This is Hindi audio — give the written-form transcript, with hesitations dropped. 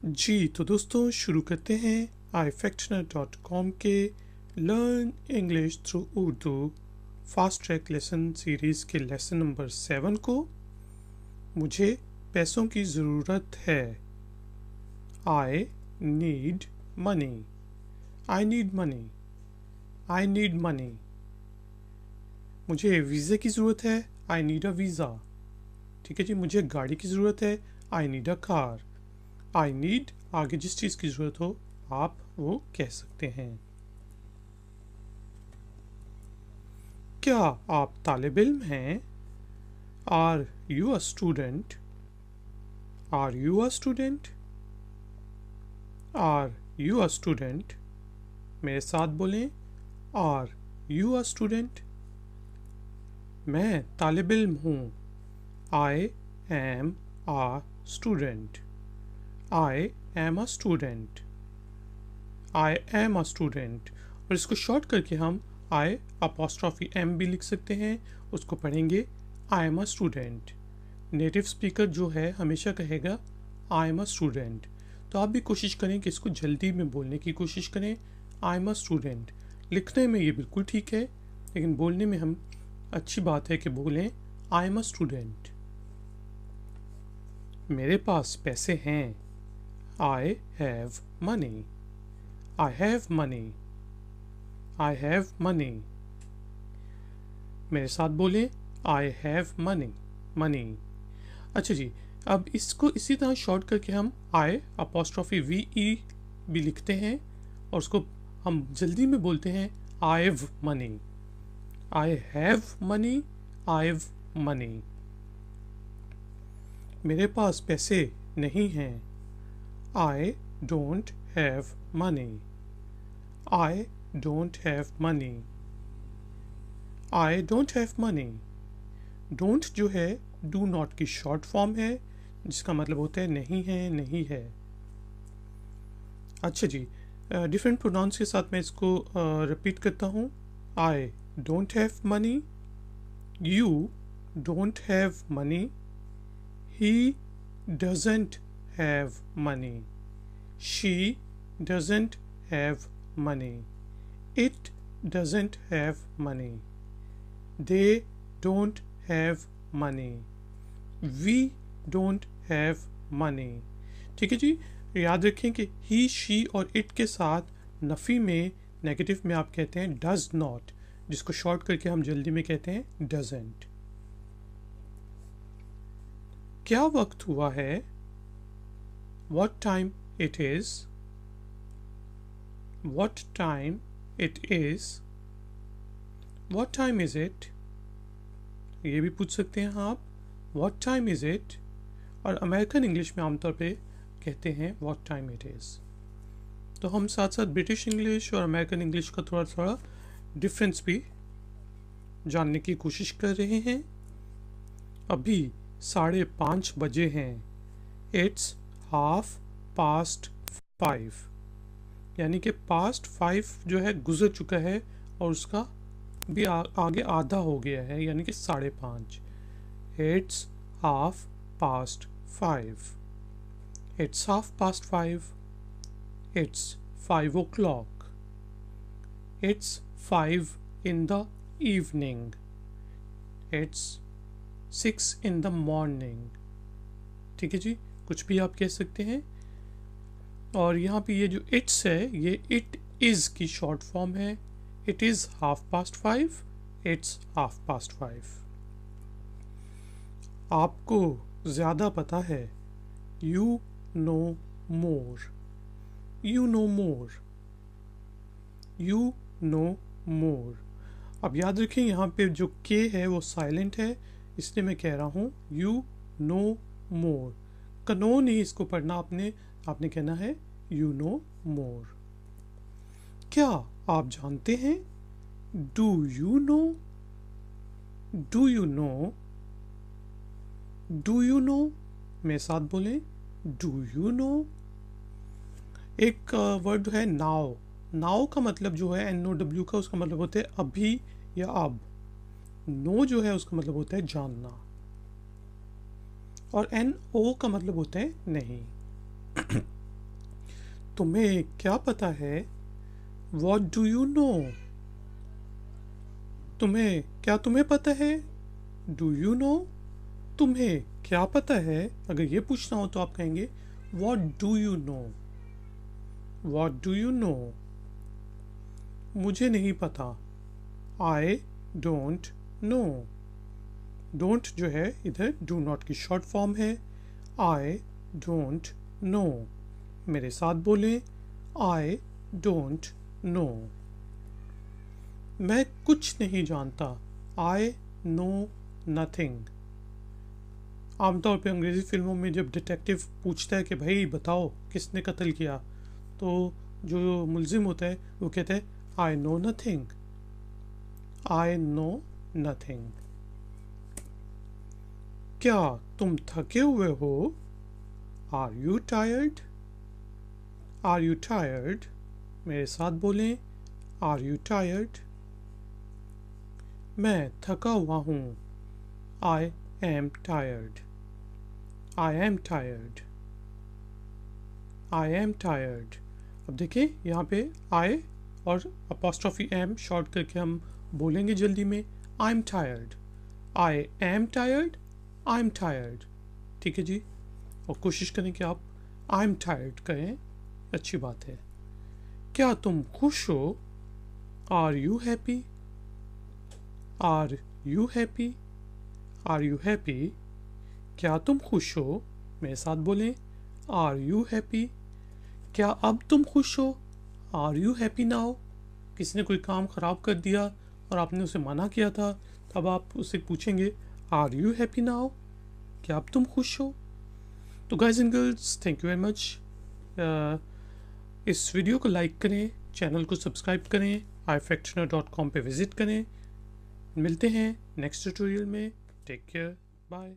जी तो दोस्तों शुरू करते हैं ifactioner.com के learn English through Urdu fast track lesson series के लेसन नंबर 7 को। मुझे पैसों की ज़रूरत है। I need money. I need money. I need money. मुझे वीज़े की ज़रूरत है। I need a visa. ठीक है जी। मुझे गाड़ी की ज़रूरत है। I need a car. I need आगे जिस चीज़ की ज़रूरत हो आप वो कह सकते हैं। क्या आप तालिब इल्म हैं? Are you a student? Are you a student? Are you a student? मेरे साथ बोलें, आर यू अ स्टूडेंट? मैं तालिब इल्म हूँ। I am a student. I am a student. I am a student. और इसको शॉर्ट करके हम आई अपॉस्ट्रॉफी एम भी लिख सकते हैं। उसको पढ़ेंगे आई am a student. Native speaker जो है हमेशा कहेगा आई एम अ स्टूडेंट। तो आप भी कोशिश करें कि इसको जल्दी में बोलने की कोशिश करें। आई एम अ स्टूडेंट। लिखने में ये बिल्कुल ठीक है, लेकिन बोलने में हम अच्छी बात है कि बोलें आई एम अ स्टूडेंट। मेरे पास पैसे हैं। I have money. I have money. I have money. मेरे साथ बोलें आई हैव मनी। मनी। अच्छा जी। अब इसको इसी तरह शॉर्ट करके हम आई अपॉस्ट्रॉफी वी ई भी लिखते हैं और उसको हम जल्दी में बोलते हैं I have money. I have money. I have money. मेरे पास पैसे नहीं हैं। आई don't have money. I don't have money. I don't have money. Don't जो है डू नॉट की शॉर्ट फॉर्म है, जिसका मतलब होता है नहीं है, नहीं है। अच्छा जी। डिफरेंट प्रोनाउंस के साथ मैं इसको रिपीट करता हूँ। I don't have money. You don't have money. He doesn't have money. She doesn't have money. It doesn't have money. They don't have money. We don't have money. ठीक है जी। याद रखें कि ही शी और इट के साथ नफ़ी में नेगेटिव में आप कहते हैं डज नॉट, जिसको शॉर्ट करके हम जल्दी में कहते हैं डजेंट। क्या वक्त हुआ है? What time it is? What time it is? What time is it? ये भी पूछ सकते हैं आप। What time is it? और अमेरिकन इंग्लिश में आमतौर पे कहते हैं What time it is। तो हम साथ साथ ब्रिटिश इंग्लिश और अमेरिकन इंग्लिश का थोड़ा थोड़ा डिफरेंस भी जानने की कोशिश कर रहे हैं। अभी 5:30 बजे हैं। It's 5:30, यानी कि पास्ट 5 जो है गुजर चुका है और उसका भी आगे आधा हो गया है, यानी कि 5:30। It's 5:30। It's 5:30। It's 5 o'clock। It's 5 in the evening। It's 6 in the morning। ठीक है जी। कुछ भी आप कह सकते हैं। और यहाँ पे ये जो इट्स है ये इट इज़ की शॉर्ट फॉर्म है। It is 5:30। इट्स 5:30। आपको ज़्यादा पता है। You know more. You know more. You know more. अब याद रखें यहाँ पे जो के है वो साइलेंट है, इसलिए मैं कह रहा हूँ यू नो मोर। कनो नहीं इसको पढ़ना आपने कहना है यू नो मोर। क्या आप जानते हैं? Do you know? Do you know? Do you know? मेरे साथ बोलें डू यू नो। एक वर्ड है नाउ। नाउ का मतलब जो है NOW का, उसका मतलब होता है अभी या अब। नो जो है उसका मतलब होता है जानना, और NO का मतलब होता है नहीं। तुम्हें क्या पता है? What do you know? तुम्हें पता है? Do you know? तुम्हें क्या पता है? अगर ये पूछना हो तो आप कहेंगे What do you know? What do you know? मुझे नहीं पता। I don't know. Don't जो है इधर do not की शॉर्ट फॉर्म है। I don't know. मेरे साथ बोलें I don't know. मैं कुछ नहीं जानता। I know nothing. आमतौर पे अंग्रेज़ी फिल्मों में जब डिटेक्टिव पूछता है कि भाई बताओ किसने कत्ल किया, तो जो मुल्जिम होता है वो कहता है I know nothing. I know nothing. क्या तुम थके हुए हो? Are you tired? Are you tired? मेरे साथ बोलें Are you tired? मैं थका हुआ हूँ। I am tired. I am tired. I am tired. अब देखिए यहाँ पे I और apostrophe am शॉर्ट करके हम बोलेंगे जल्दी में I'm tired. I am tired. I'm tired. ठीक है जी, और कोशिश करें कि आप I'm tired कहें, अच्छी बात है। क्या तुम खुश हो? Are you happy? Are you happy? Are you happy? क्या तुम खुश हो? मेरे साथ बोलें Are you happy? क्या अब तुम खुश हो? Are you happy now? किसी ने कोई काम ख़राब कर दिया और आपने उसे मना किया था, तब आप उससे पूछेंगे Are you happy now? क्या अब तुम खुश हो? तो guys and girls, thank you very much. इस वीडियो को लाइक करें, चैनल को सब्सक्राइब करें, ifactioner.com पे विज़िट करें। मिलते हैं नेक्स्ट ट्यूटोरियल में। Take care, bye.